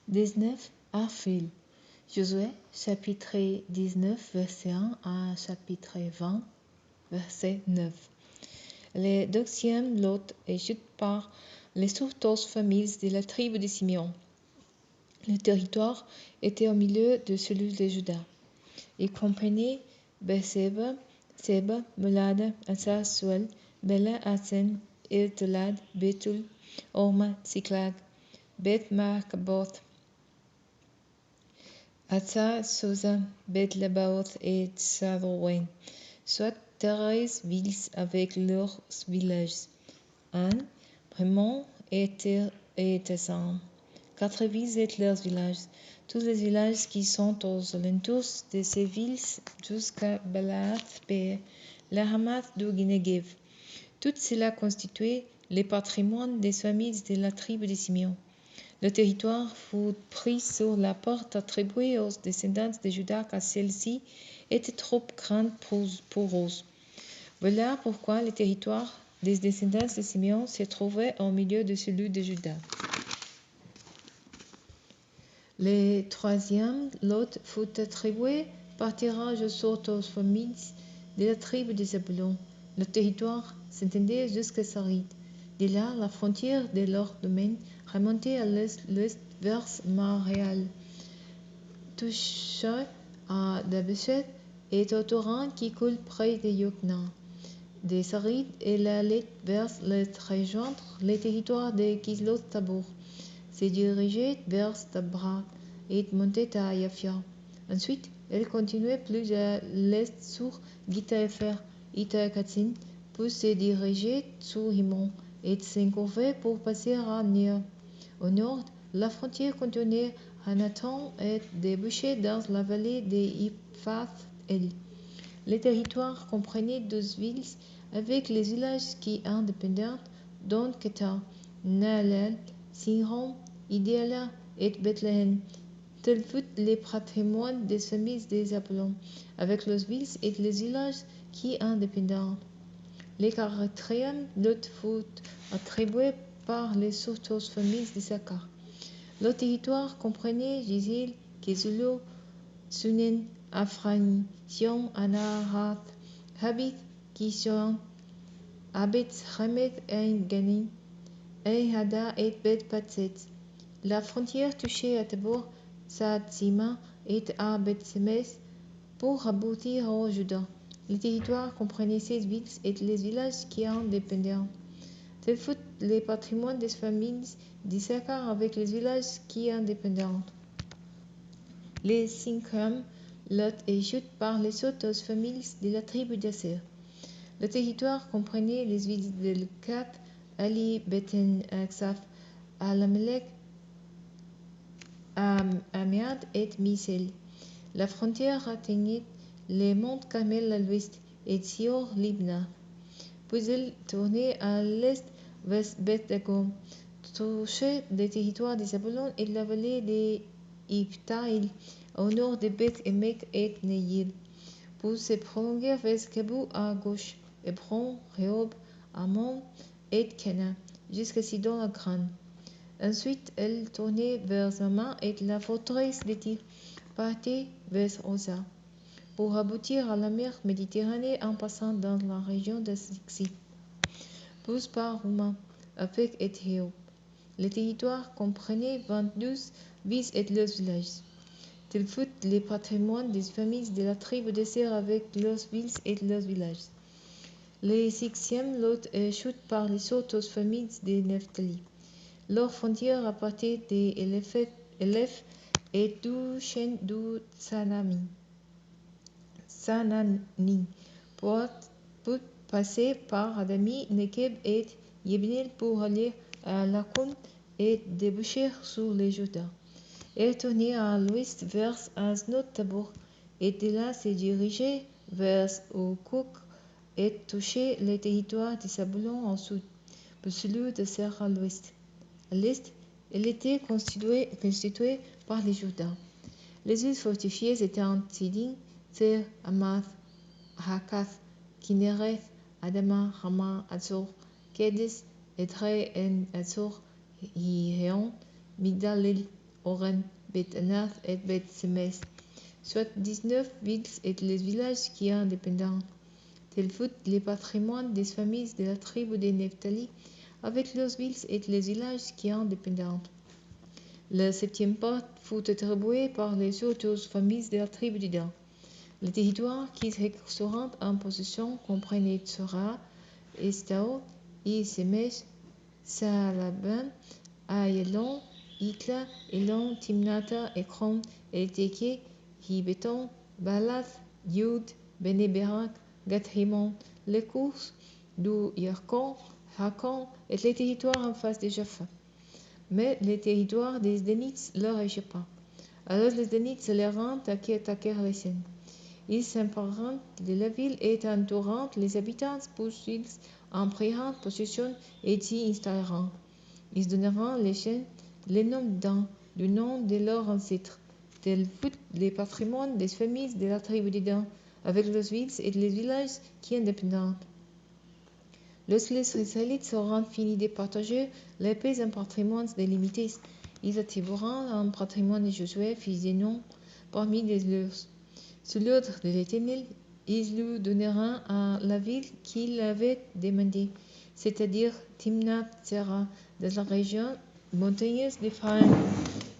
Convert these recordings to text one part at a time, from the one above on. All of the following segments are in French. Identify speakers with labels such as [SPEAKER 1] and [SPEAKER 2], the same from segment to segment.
[SPEAKER 1] 19 Avril. Josué, chapitre 19, verset 1 à chapitre 20, verset 9. Le deuxième lot est jeté par les 14 familles de la tribu de Simeon. Le territoire était au milieu de celui de Juda. Il comprenait Berseba, Seba, Molada, Asa, Suel, Bela, Asen, Eltolad, Betul, Orma, Siklag, Beth-Marcaboth, Atsa, Sosa, Beth-Lebaoth et Tsarouen, soit 13 villes avec leurs villages. Bremont et Tessan, 4 villes et leurs villages. Tous les villages qui sont aux alentours de ces villes jusqu'à Balath et la Hamath du Negev. Tout cela constituait le patrimoine des familles de la tribu de Simeon. Le territoire fut pris sur la porte attribuée aux descendants de Juda car celle-ci était trop grande pour eux. Voilà pourquoi le territoire des descendants de Simeon se trouvait au milieu de celui de Juda. Le troisième lot fut attribué par tirage au sort aux familles de la tribu de Zabulon. Le territoire s'étendait jusqu'à Sarid. De là, la frontière de leur domaine remontait à l'est vers Maréal, touchait à Dabéchet et au torrent qui coule près de Yokna. De Sarid, elle allait vers l'est rejoindre le territoire de Kisloth-Tabour, se dirigeait vers Tabra et montait à Yafia. Ensuite, elle continuait plus à l'est sur Gita-Efer, Ita-Katsin, puis se dirigeait sur Himon et s'incurvait pour passer à Nia. Au nord, la frontière contenait Anathan et débouchait dans la vallée de Iphath-El. Le territoire comprenait 12 villes avec les villages qui indépendants, dont Keta, Naalal, Sinron, Idéala et Bethléem. Tel fut le patrimoine des familles des Zabulon, avec les villes et les villages qui indépendants. Le quatrième lot fut attribué par les 14 familles d'Issachar. Le territoire comprenait Gisèle, Kesulo, Sunen, Afrani, Sion, Anahath, Habith, Kishon, Abeth, Remet, Ganin, Hada et Beth-Patset. La frontière touchait à Tabor, Saad-Sima et à Beth-Semes pour aboutir au Juda. Le territoire comprenait 16 villes et les villages qui en dépendaient. Tel fut le patrimoine des familles d'Issachar avec les villages qui en dépendaient. Le cinquième lot est jeté par les autres familles de la tribu d'Asser. Le territoire comprenait les villes de Kat, Ali, Beten, Aksaf, Alamelech, Amiad et Misel. La frontière atteignait les monts Carmel à l'ouest et Sior Libna. Puis elle tournait à l'est vers Beth Dagon, touchait le territoire des Zabulon et la vallée de Iptaïl, au nord de Beth Emek et Neïl. Puis se prolongeait vers Kabou à gauche, Hébron, Rehob, Ammon et Cana, jusqu'à Sidon à Gran. Ensuite, elle tournait vers Zama et la forteresse de Tyr, partait vers Osa, pour aboutir à la mer Méditerranée en passant dans la région de Sixi, puis par Rouma, avec Éthéo. Le territoire comprenait 22 villes et leurs villages. Tel fut le patrimoine des familles de la tribu d'Asser avec leurs villes et leurs villages. Le sixième lot est jeté par les autres familles de Nephtali. Leur frontière appartait des Élèphes et du chêne du Sanani, pour passer par Adami, Nekeb et Yebnel pour aller à Lakoum et déboucher sur les Juda. Elle tournait à l'ouest vers Aznot-Tabor et de là se dirigeait vers Okouk et touchait le territoire de Zabulon au sud, puis celui de Serre à l'ouest. À l'est, elle était constituée par les Juda. Les villes fortifiées étaient Sidin, Tser, Hamath, Hakath, Kinnereth, Adama, Rama, Atzor, Kedes, Edrei en Atzor, Hihéon, Migdal-El, Oren, Beth Anath et Beth Semes, soit 19 villes et les villages qui sont indépendants. Tels furent les patrimoines des familles de la tribu de Nephtali, avec leurs villes et les villages qui sont indépendants. La septième part fut attribuée par les autres familles de la tribu de Dan. Le territoire qui seront en possession comprenait Tsora, Estaol, Semesh, Saalabim, Ayalon, Ikla, Elon, Timnata, Ekron, Elteke, Gibeton, Balath, Yud, Beneberak, Gathrimon, les courses, d'où Yarkon, Hakon et les territoires en face de Jaffa. Mais les territoires des Danites leur échappa. Alors les Danites se les rendent à qui attaquèrent les Sènes. Ils s'emparèrent de la ville et entourant les habitants ils en prirent possession et s'y installèrent. Ils donneront les Sènes les noms Dan, du nom de leurs ancêtres. Tel fut le patrimoine des familles de la tribu de Dan, avec leurs villes et les villages qui sont dépendants. Lorsque les Israélites auront fini de partager les pays en patrimoines délimités, ils attribueront un patrimoine de Josué, fils de Nun, parmi les leurs. Sous l'ordre de l'Éternel, ils lui donneront à la ville qu'il avait demandée, c'est-à-dire Timnath-Sera, dans la région montagneuse d'Éphraïm.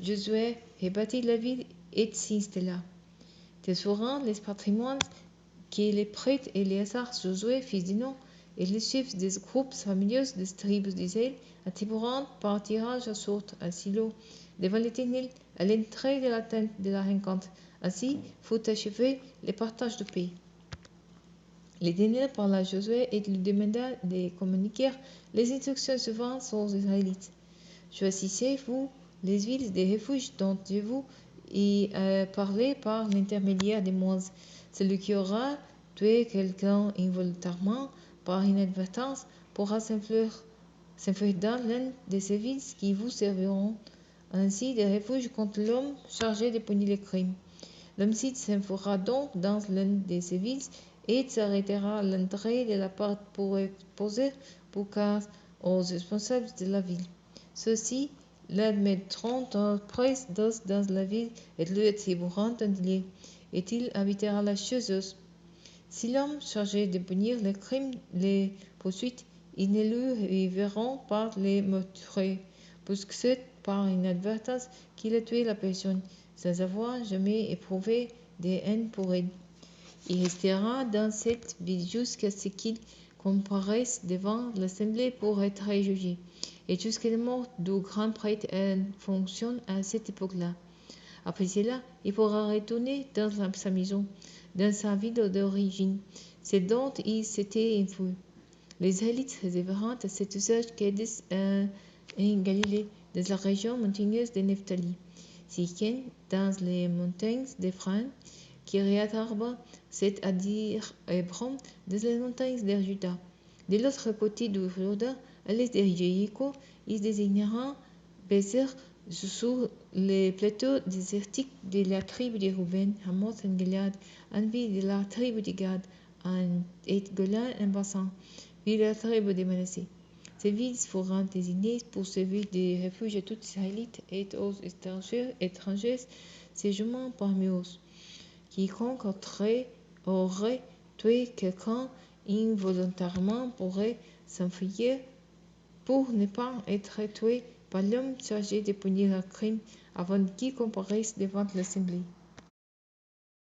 [SPEAKER 1] Josué rebâtit la ville et s'y installa. Tels seront les patrimoines que les prêtres Éléazar, Josué, fils de Nun, et les chefs des groupes familiaux des tribus d'Israël attribueront par tirage à sorte à Silo, devant l'Éternel, à l'entrée de la tente de la rencontre. Ainsi fut achevé le partage du pays. L'Éternel parla à Josué et lui demanda de communiquer les instructions suivantes aux Israélites. Choisissez-vous les villes de refuge dont je vous ai parlé par l'intermédiaire de Moïse. Celui qui aura tué quelqu'un involontairement par inadvertance pourra s'enfuir dans l'une de ces villes qui vous serviront ainsi de refuge contre l'homme chargé de punir le crime. L'homicide s'enfuira donc dans l'une de ces villes et s'arrêtera à l'entrée de la porte pour poser boucas aux responsables de la ville. Ceux-ci l'admettront auprès d'eux dans la ville et lui attribueront un délai, et il habitera la chez eux. Si l'homme chargé de punir le crime les poursuit, ils ne lui verront pas les meurtriers, puisque c'est par inadvertance qu'il a tué la personne, sans avoir jamais éprouvé de haine pour elle. Il restera dans cette ville jusqu'à ce qu'il comparaisse devant l'assemblée pour être jugé, et jusqu'à la mort du grand prêtre en fonction à cette époque-là. Après cela, il pourra retourner dans sa maison, dans sa ville d'origine, c'est dont il s'était enfui. Les Israélites réserveront à cet usage Kadesh en Galilée, dans la région montagneuse de Nephtali, Sichen, dans les montagnes d'Éphraïm, Kiriat Arba, c'est-à-dire Hébron, dans les montagnes de Juda. De l'autre côté du Jourdain, à l'est de Jéricho, ils désigneront Bézer sur les plateaux désertiques de la tribu de Ruben, Hamoth en Gilead, Anvi de la tribu de Gad, et Golan en Bassan, ville de la tribu de Manassé. Ces villes feront désigner pour servir de refuge à tous les Israélites et aux étrangers séjournant parmi eux. Quiconque aurait tué quelqu'un involontairement pourrait s'enfuir pour ne pas être tué par l'homme chargé de punir le crime avant qu'il comparaisse devant l'assemblée.